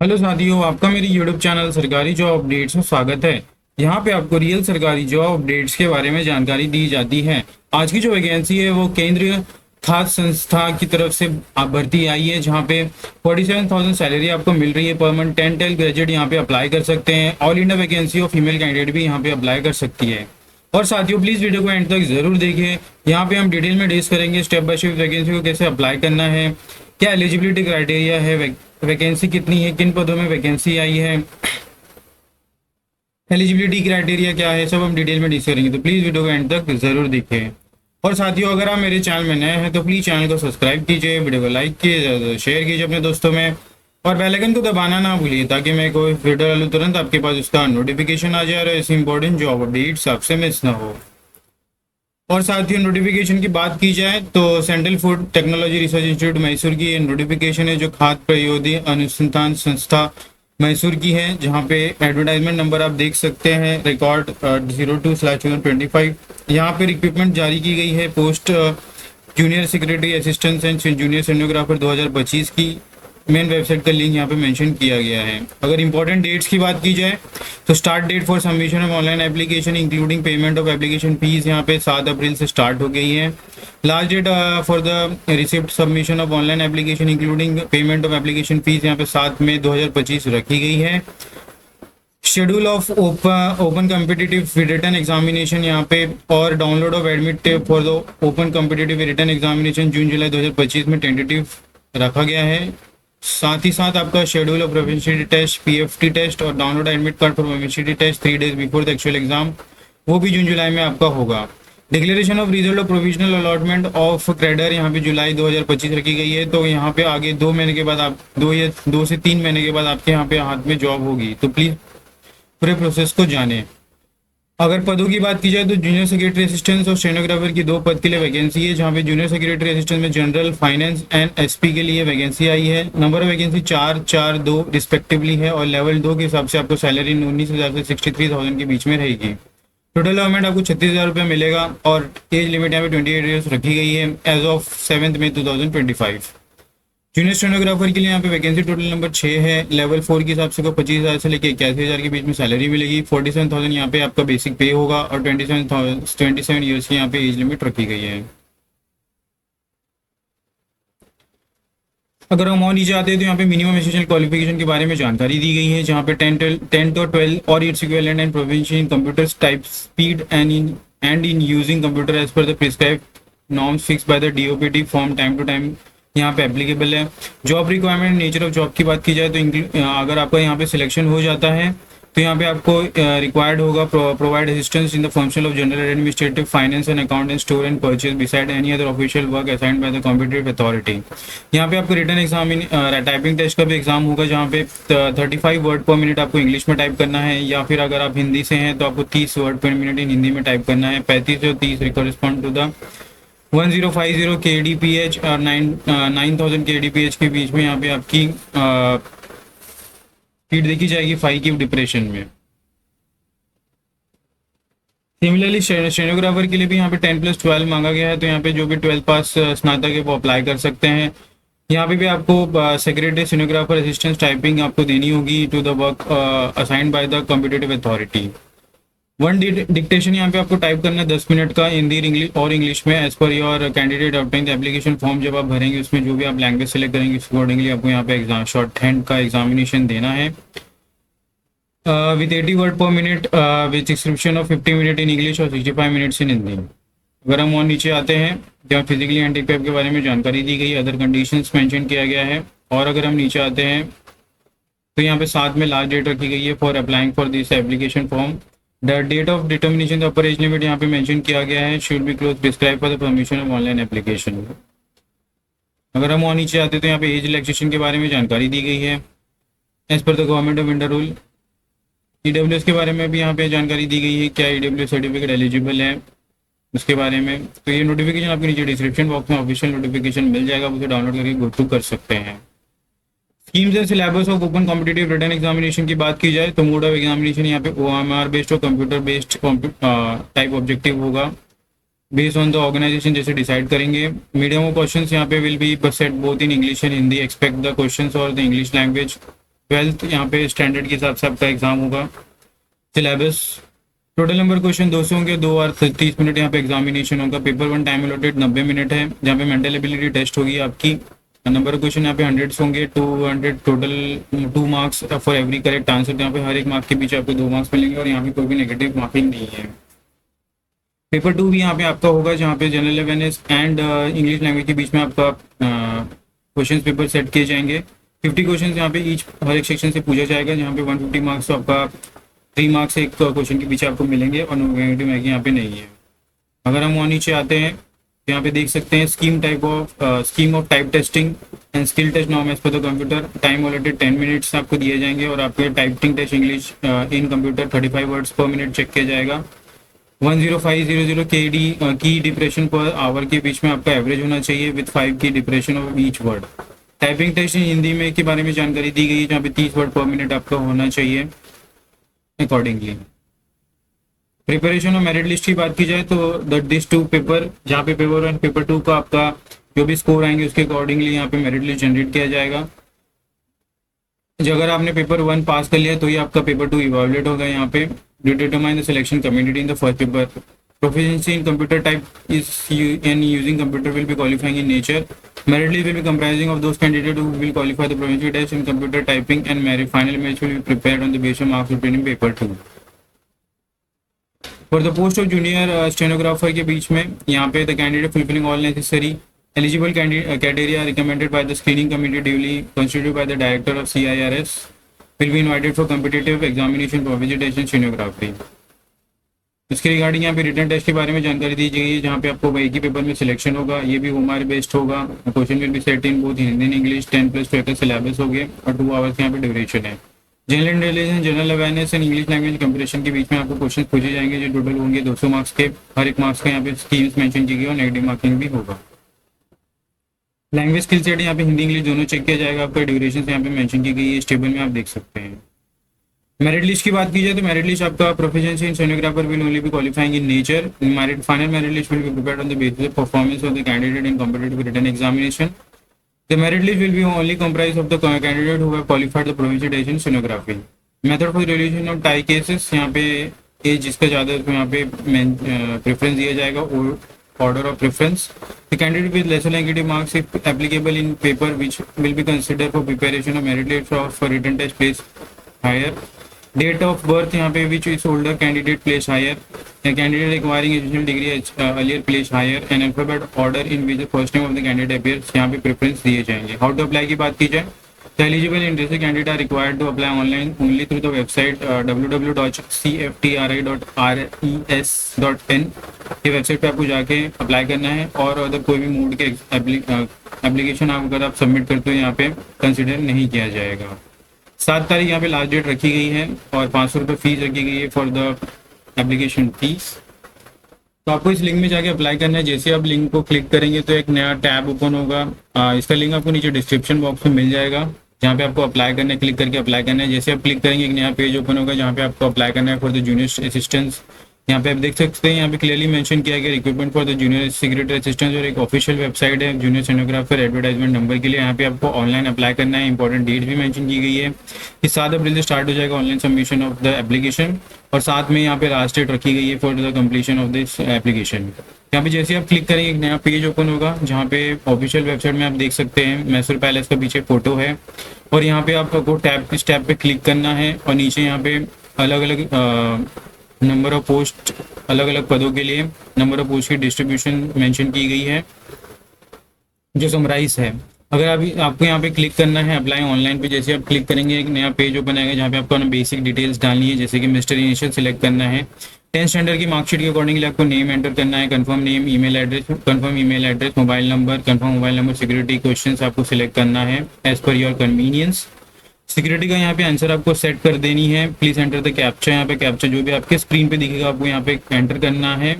Hello साथियों, आपका मेरे यूट्यूब चैनल सरकारी जॉब अपडेट्स में स्वागत है। यहाँ पे आपको रियल सरकारी जॉब अपडेट्स के बारे में जानकारी दी जाती है। आज की जो वैकेंसी है वो केंद्रीय खाद्य संस्था की तरफ से भर्ती आई है, जहाँ पे 47,000 सैलरी आपको मिल रही है पर मंथ। 10 ग्रेजुएट यहाँ पे अप्लाई कर सकते हैं। ऑल इंडिया वैकेंसी और फीमेल कैंडिडेट भी यहाँ पे अप्लाई कर सकती है। और साथियों, प्लीज वीडियो को एंड तक जरूर देखिए। यहाँ पे हम डिटेल में डिस्कस करेंगे स्टेप बाय स्टेप वैकेंसी को कैसे अप्लाई करना है, क्या एलिजिबिलिटी क्राइटेरिया है, वैकेंसी कितनी है, किन पदों में वैकेंसी आई है, एलिजिबिलिटी क्राइटेरिया क्या है, सब हम डिटेल में डिस्कस करेंगे। तो प्लीज वीडियो को एंड तक जरूर देखिए। और साथियों, अगर आप मेरे चैनल में नए हैं तो प्लीज चैनल को सब्सक्राइब कीजिए, वीडियो को लाइक कीजिए, शेयर कीजिए अपने दोस्तों में, और बेल आइकन को दबाना ना भूलिए ताकि मैं कोई वीडियो डालूं तुरंत आपके पास उसका नोटिफिकेशन आ जाए और ऐसी इंपॉर्टेंट जॉब अपडेट्स आपसे मिस ना हो। और साथियों, नोटिफिकेशन की बात की जाए तो central food technology research institute Mysore की नोटिफिकेशन है, जो खाद्य प्रयोगी अनुसंधान संस्था मैसूर की है, जहां पे एडवर्टाइजमेंट नंबर आप देख सकते हैं, रिकॉर्ड 02/2025। यहाँ पे रिक्रूटमेंट जारी की गई है post junior secretary assistant and junior sonographer 2025 की। मेन वेबसाइट का लिंक यहाँ पे मेंशन किया गया है। अगर इंपॉर्टेंट डेट्स की बात की जाए तो start date for submission of online application including payment of application fees यहाँ पे 7 अप्रैल से स्टार्ट हो गई है। Last date for the receipt submission of online application including payment of application fees यहाँ पे 7 मई 2025 रखी गई है। Schedule of open competitive written examination यहाँ पे और download of admit for the open competitive written examination जून जुलाई 2025 में टेंटेटिव रखा गया है। साथ ही साथ आपका schedule of professional test, PFT test और download admit card for professional test 3 days before the actual exam, वो भी जून जुलाई में आपका होगा। Declaration of result of provisional allotment of cadre यहाँ पे जुलाई 2025 रखी गई है। तो यहाँ पे आगे 2 महीने के बाद आप 2 से 3 महीने के बाद आपके यहाँ पे हाथ में जॉब होगी। तो प्लीज पूरे प्रोसेस को जाने। अगर पदों की बात की जाए तो जूनियर सेक्रेटरी असिस्टेंट और स्टेनोग्राफर की 2 पद के लिए वैकेंसी है, जहां पे जूनियर सेक्रेटरी असिस्टेंट में जनरल, फाइनेंस एंड एसपी के लिए वैकेंसी आई है। नंबर ऑफ वैकेंसी 4-4-2 रिस्पेक्टिवली है और लेवल 2 के हिसाब से आपको सैलरी 19,000 से 63,000 के बीच में रहेगी। टोटल अमाउंट आपको 36,000 रुपये मिलेगा और एज लिमिट यहाँ पे 28 ईयर्स रखी गई है age of 7 May 2025। Junior stenographer के लिए यहाँ पे वैकेंसी टोटल नंबर 6 है। लेवल 4 के हिसाब से को 25,000 से लेकर 81,000 के बीच में सैलरी मिलेगी। 47,000 यहाँ पे आपका बेसिक पे होगा और 27 ईयर्स की यहाँ पे एज लिमिट रखी गई है। अगर हम और नीचे आते हैं तो यहाँ पे मिनिमम एजुकेशनल क्वालिफिकेशन के बारे में जानकारी दी गई है, जहाँ पे 10th और 12 और its equivalent and proficiency in computer type speed and in using computer as per the prescribed norms fix by the DOPT form time to time यहाँ पे एप्लीकेबल है। Job requirement, nature of job की बात की जाए तो अगर आपका यहाँ पे सिलेक्शन हो जाता है तो यहाँ पे आपको रिक्वायर्ड होगा provide assistance in the function of general administrative, finance and account and store and purchase beside any other official work assigned by the competitive authority. यहाँ पे आपको रिटन एग्जाम टाइपिंग टेस्ट का भी एग्जाम होगा, जहाँ पे 35 word पर minute आपको इंग्लिश में टाइप करना है, या फिर अगर आप हिंदी से हैं तो आपको 30 वर्ड पर मिनट इन हिंदी में टाइप करना है। 35 से 30 रिकॉरेस्पॉन्ड टू द 1050 kdph और 9000 kdph के बीच में यहाँ पे आपकी स्पीड देखी जाएगी 5 की डिप्रेशन में। सिमिलरली स्टेनोग्राफर के लिए भी यहाँ पे 10+12 मांगा गया है, तो यहाँ पे जो भी 12 पास स्नातक है वो अप्लाई कर सकते हैं। यहाँ पे भी आपको सेक्रेटरी स्टेनोग्राफर असिस्टेंस टाइपिंग आपको देनी होगी to the work assigned by the competitive authority. One dictation यहाँ पे आपको टाइप करना है 10 मिनट का, हिंदी और इंग्लिश में, as per your candidate obtain application form जब आप भरेंगे उसमें जो भी आप लैंग्वेज सेलेक्ट करेंगे उस अकॉर्डिंगली आपको यहाँ पे एग्जाम शॉर्ट हैंड का एग्जामिनेशन देना है विद 80 वर्ड पर minute with description of 50 minute in English और 65 मिनट्स इन हिंदी। अगर हम और नीचे आते हैं जहाँ फिजिकली हैंडीकैप के बारे में जानकारी दी गई, अदर कंडीशंस मेंशन किया गया है। और अगर हम नीचे आते हैं तो यहाँ पे 7 में लास्ट डेट रखी गई है for applying for this application form. The date of determination the upper age limit यहाँ पे मेंशन किया गया है, should be close prescribe for the permission of online application. अगर हम और नीचे आते हैं तो यहाँ पे एज रिलैक्सेशन के बारे में जानकारी दी गई है as per the government of India rule. EWS के बारे में भी यहाँ पे जानकारी दी गई है, क्या ईडब्ल्यूएस सर्टिफिकेट एलिजिबल है उसके बारे में। तो ये नोटिफिकेशन आपके नीचे डिस्क्रिप्शन बॉक्स में ऑफिशियल नोटिफिकेशन मिल जाएगा, उसे डाउनलोड करके गो थ्रू कर सकते हैं। Schemes and syllabus of open competitive written examination की बात की जाए तो मोड ऑफ एग्जामिनेशन यहाँ पे OMR बेस्ड और कंप्यूटर बेस्ड टाइप ऑब्जेक्टिव होगा, बेस्ड ऑन द ऑर्गेनाइजेशन जैसे डिसाइड करेंगे। मीडियम ऑफ क्वेश्चंस यहाँ पे will be set both in English and Hindi. Expect the questions और द इंग्लिश लैंग्वेज 12th यहाँ पे स्टैंडर्ड के हिसाब से आपका एग्जाम होगा। सिलेबस टोटल नंबर क्वेश्चन 200 होंगे, 2 और 30 मिनट यहाँ पे एग्जामिनेशन होगा। पेपर 1 टाइम अलॉटेड 90 मिनट है, जहाँ पे मेंटल एबिलिटी टेस्ट होगी आपकी। नंबर क्वेश्चन यहाँ पे 100 होंगे, 200 total, 2 marks for every correct answer. यहाँ पे हर एक मार्क्स के पीछे आपको 2 मार्क्स मिलेंगे और यहाँ पे कोई भी नेगेटिव मार्किंग नहीं है। पेपर 2 भी यहाँ पे आपका होगा, जहाँ पे general awareness and English language के बीच में आपका क्वेश्चन पेपर सेट किए जाएंगे। 50 क्वेश्चन यहाँ पे ईच हर एक सेक्शन से पूछा जाएगा, जहाँ पे 150 मार्क्स तो आपका 3 मार्क्स एक क्वेश्चन के पीछे आपको मिलेंगे और नेगेटिव मार्किंग यहाँ पे नहीं है। अगर हम वहाँ नीचे आते हैं तो यहाँ पे देख सकते हैं scheme of type testing and skill test norm as per the computer. Time allotted 10 minutes आपको दिए जाएंगे और आपके typing test English in computer 35 words per minute check किया जाएगा। 10500 की डिप्रेशन पर आवर के बीच में आपका एवरेज होना चाहिए विद 5 की depression of each word. Typing test Hindi में के बारे में जानकारी दी गई है, जहाँ पे 30 वर्ड पर मिनट आपका होना चाहिए अकॉर्डिंगली। प्रिपरेशन और मेरिट लिस्ट की बात की जाए तो दिस 2 पेपर, जहाँ पे पेपर 1 पेपर 2 का आपका जो भी स्कोर आएंगे उसके अकॉर्डिंगली यहाँ पे मेरिट लिस्ट जनरेट किया जाएगा। जो अगर आपने पेपर 1 पास कर लिया तो ही आपका पेपर 2 इवैल्यूएट होगा। यहाँ पे determine the selection community in the first paper. Proficiency in computer type is and using computer will be qualifying in nature. Merit list will be comprising of those candidates who will qualify the provincial test in computer typing and merit final match will be prepared on the basis of marks obtained in paper 2. For the post of junior stenographer के बीच में यहाँ पे the candidate fulfilling all necessary eligible criteria recommended by the screening committee duly constituted by the director of CIRS will be invited for competitive examination for vegetation stenography. इसके regarding यहाँ पे written test के बारे में जानकारी दी गई है, जहाँ पे आपको एक ही पेपर में सिलेक्शन होगा। ये भी ओमार बेस्ड होगा। Question will be set in both Hindi and English. 10+2 का सिलेबस हो गया और 2 आवर्स यहाँ पे ड्यूरेशन है। General intelligence, general awareness and English language compression के बीच में आपको क्वेश्चन पूछे जाएंगे, जो टोटल होंगे 200 मार्क्स के। हर एक मार्क्स का यहाँ पे स्कीम्स मेंशन की गई और नेगेटिव मार्किंग भी होगा। लैंग्वेज स्किल सेट यहाँ पे हिंदी इंग्लिश दोनों चेक किया जाएगा। आपका ड्यूरेशन यहाँ पे मेंशन की गई है, इस टेबल में आप देख सकते हैं। मेरिट लिस्ट की बात की जाए तो मेरिट लिस्ट आपका proficiency in stenographer will only be qualifying in nature. Final merit list will be prepared on the basis of performance of the candidate in competitive written examination. The merit list will be only comprise of the candidate who have qualified the provincial test in stenography. Method for resolution of tie cases, यहाँ पे as जिसका ज़्यादा है उसको यहाँ पे preference दिया जाएगा, order of preference. The candidate with lesser negative marks, if applicable in paper, which will be considered for preparation of merit list for written test, place higher. Date of birth यहाँ पे which is older candidate place higher. A candidate requiring educational degree earlier place higher. And alphabet order in which the first name of the candidate appears, यहाँ पे preference दिए जाएंगे. How to apply की बात की जाए, the eligible interested candidate are required to apply online only through the website www.cftri.res.in। ये website पे आपको जाके अप्लाई करना है और अगर कोई भी मोड के एप्लीकेशन अगर आप सबमिट करते हो यहाँ पे कंसिडर नहीं किया जाएगा। 7 तारीख यहाँ पे लास्ट डेट रखी गई है और 500 रुपये फीस रखी गई है फॉर द एप्लीकेशन फीस। तो आपको इस लिंक में जाके अप्लाई करना है। जैसे आप लिंक को क्लिक करेंगे तो एक नया टैब ओपन होगा। इसका लिंक आपको नीचे डिस्क्रिप्शन बॉक्स में मिल जाएगा, जहाँ पे आपको अप्लाई करना है, क्लिक करके अप्लाई करना है। जैसे आप क्लिक करेंगे एक नया पेज ओपन होगा जहाँ पे आपको अप्लाई करना है फॉर द जूनियर असिस्टेंट्स। यहाँ पे आप देख सकते हैं, यहाँ पे क्लियरली मेंशन किया गया recruitment for the junior secretary assistant और एक ऑफिशियल वेबसाइट है जूनियर स्टेनोग्राफर एडवर्टाइजमेंट नंबर के लिए। यहाँ पे आपको ऑनलाइन अप्लाई करना है। इंपॉर्टेंट डेट भी मेंशन की गई है कि 7 अप्रैल से स्टार्ट हो जाएगा online submission of the application और साथ में यहाँ पे लास्ट डेट रखी गई है for the completion of this application. यहाँ पे जैसे आप क्लिक करेंगे एक नया पेज ओपन होगा जहाँ पे ऑफिशियल वेबसाइट में आप देख सकते हैं मैसूर पैलेस का पीछे फोटो है और यहाँ पे आपको इस टैब पे क्लिक करना है और नीचे यहाँ पे अलग अलग नंबर ऑफ पोस्ट, अलग अलग पदों के लिए नंबर ऑफ पोस्ट की डिस्ट्रीब्यूशन मेंशन की गई है जो समराइज है। अगर अभी आपको यहाँ पे क्लिक करना है अप्लाई ऑनलाइन पे, जैसे आप क्लिक करेंगे एक नया पेज ओपन आएगा जहाँ पे आपको बेसिक डिटेल्स डालनी है, जैसे कि मिस्टर इनिशियल सिलेक्ट करना है। 10th स्टैंडर्ड की मार्कशीट के अकॉर्डिंगली आपको नेम एंटर करना है, confirm name, email address, mobile number, security questions आपको सिलेक्ट करना है as per your convenience. Security का यहाँ पे आंसर आपको सेट कर देनी है। प्लीज एंटर द कैप्चा, यहाँ पे कैप्चा जो भी आपके स्क्रीन पे दिखेगा आपको यहाँ पे एंटर करना है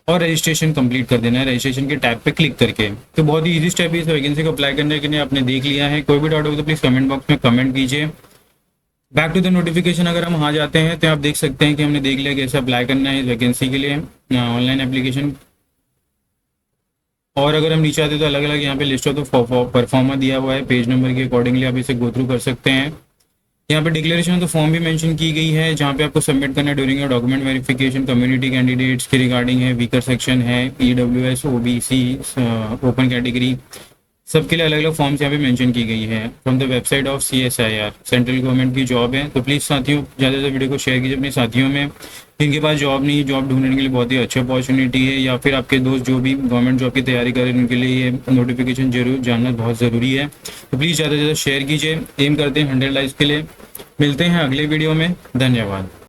और रजिस्ट्रेशन कंप्लीट कर देना है रजिस्ट्रेशन के टैब पे क्लिक करके। तो बहुत ही इजी स्टेप है इस वैकेंसी को अप्लाई करने के लिए। आपने देख लिया है, कोई भी डाउट हो तो प्लीज कमेंट बॉक्स में कमेंट कीजिए। बैक टू द नोटिफिकेशन अगर हम आ जाते हैं तो आप देख सकते हैं कि हमने देख लिया कैसे अप्लाई करना है इस वैकेंसी के लिए ऑनलाइन एप्लीकेशन। और अगर हम नीचे आते तो अलग अलग यहाँ पे लिस्ट ऑफ द परफॉर्मर दिया हुआ है पेज नंबर के अकॉर्डिंगली आप इसे गो थ्रू कर सकते हैं। यहाँ पे डिक्लेरेशन ऑफ द फॉर्म भी मेंशन की गई है, जहाँ पे आपको सबमिट करना है during your document verification. Community candidates के रिगार्डिंग है, वीकर सेक्शन है, EWS, OBC, ओपन कैटेगरी, सबके लिए अलग अलग फॉर्म्स यहाँ पे मेंशन की गई है from the website of CSIR। Central government की जॉब है, तो प्लीज़ साथियों ज़्यादा से वीडियो को शेयर कीजिए अपने साथियों में जिनके पास जॉब नहीं, जॉब ढूंढने के लिए बहुत ही अच्छी अपॉर्चुनिटी है, या फिर आपके दोस्त जो भी गवर्नमेंट जॉब की तैयारी कर रहे हैं उनके लिए ये नोटिफिकेशन जरूर जानना बहुत ज़रूरी है। तो प्लीज़ ज़्यादा से ज़्यादा शेयर कीजिए। एम करते हैं 100 लाइक्स के लिए। मिलते हैं अगले वीडियो में। धन्यवाद।